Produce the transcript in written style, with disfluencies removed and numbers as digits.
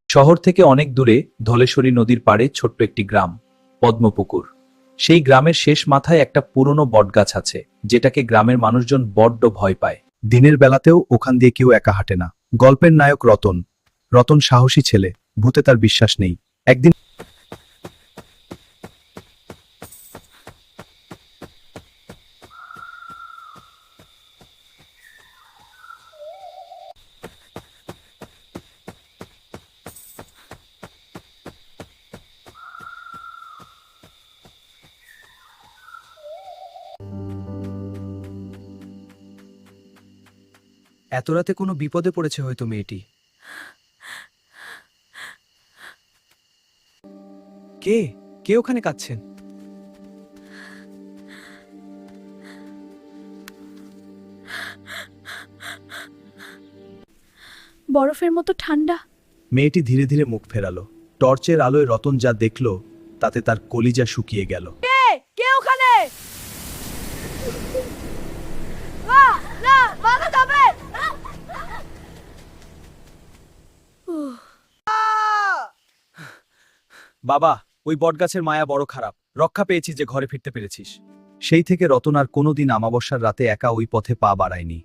শহর থেকে অনেক দূরে ধলেশ্বরী নদীর পাড়ে ছোট্ট একটি গ্রাম, পদ্মপুকুর। সেই গ্রামের শেষ মাথায় একটা পুরনো বটগাছ আছে, যেটাকে গ্রামের মানুষজন বড্ড ভয় পায়। দিনের বেলাতেও ওখান দিয়ে কেউ একা হাঁটে না। গল্পের নায়ক রতন। রতন সাহসী ছেলে, ভূতে তার বিশ্বাস নেই। একদিন এত রাতে কোনো বিপদে পড়েছে হয়তো মেয়েটি। কে কে ওখানে কাঁদছেন? বরফের মতো ঠান্ডা। মেয়েটি ধীরে ধীরে মুখ ফেরালো। টর্চের আলোয় রতন যা দেখল, তাতে তার কলিজা শুকিয়ে গেল। কে ওখানে? না না, ভাগা যাবে। বাবা, ওই বটগাছের মায়া বড় খারাপ। রক্ষা পেয়েছি যে ঘরে ফিরতে পেরেছিস। সেই থেকে রতন আর কোনোদিন আমাবস্যার রাতে একা ওই পথে পা বাড়ায়নি।